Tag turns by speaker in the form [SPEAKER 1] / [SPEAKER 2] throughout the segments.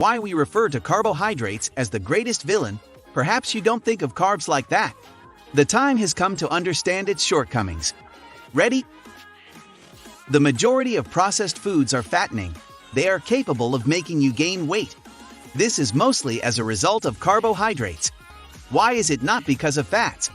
[SPEAKER 1] Why we refer to carbohydrates as the greatest villain, perhaps you don't think of carbs like that. The time has come to understand its shortcomings. Ready? The majority of processed foods are fattening. They are capable of making you gain weight. This is mostly as a result of carbohydrates. Why is it not because of fats?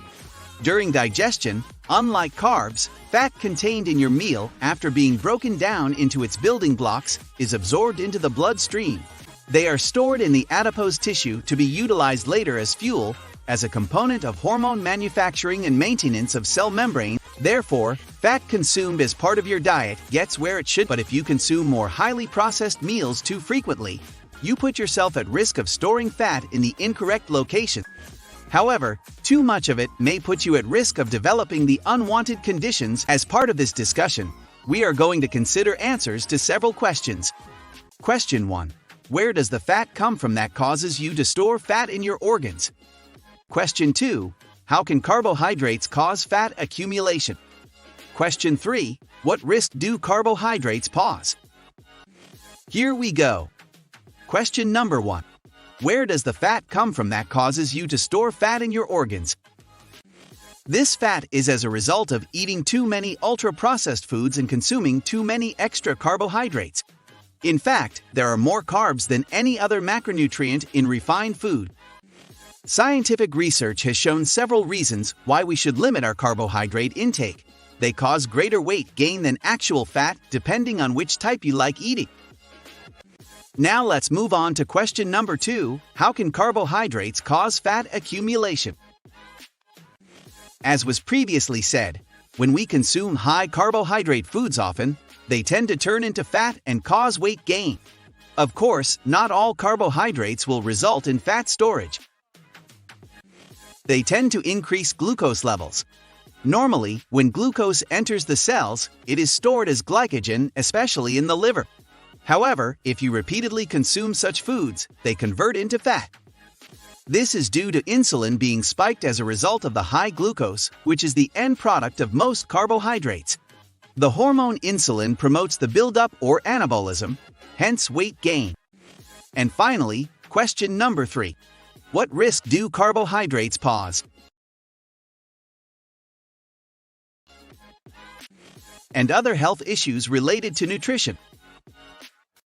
[SPEAKER 1] During digestion, unlike carbs, fat contained in your meal after being broken down into its building blocks is absorbed into the bloodstream. They are stored in the adipose tissue to be utilized later as fuel, as a component of hormone manufacturing and maintenance of cell membrane. Therefore, fat consumed as part of your diet gets where it should. But if you consume more highly processed meals too frequently, you put yourself at risk of storing fat in the incorrect location. However, too much of it may put you at risk of developing the unwanted conditions. As part of this discussion, we are going to consider answers to several questions. Question 1. Where does the fat come from that causes you to store fat in your organs? Question 2. How can carbohydrates cause fat accumulation? Question 3. What risk do carbohydrates pose? Here we go. Question number 1. Where does the fat come from that causes you to store fat in your organs? This fat is as a result of eating too many ultra-processed foods and consuming too many extra carbohydrates. In fact, there are more carbs than any other macronutrient in refined food. Scientific research has shown several reasons why we should limit our carbohydrate intake. They cause greater weight gain than actual fat, depending on which type you like eating. Now let's move on to question number 2. How can carbohydrates cause fat accumulation? As was previously said, when we consume high carbohydrate foods often, they tend to turn into fat and cause weight gain. Of course, not all carbohydrates will result in fat storage. They tend to increase glucose levels. Normally, when glucose enters the cells, it is stored as glycogen, especially in the liver. However, if you repeatedly consume such foods, they convert into fat. This is due to insulin being spiked as a result of the high glucose, which is the end product of most carbohydrates. The hormone insulin promotes the buildup or anabolism, hence weight gain. And finally, question number 3. What risk do carbohydrates pose? And other health issues related to nutrition.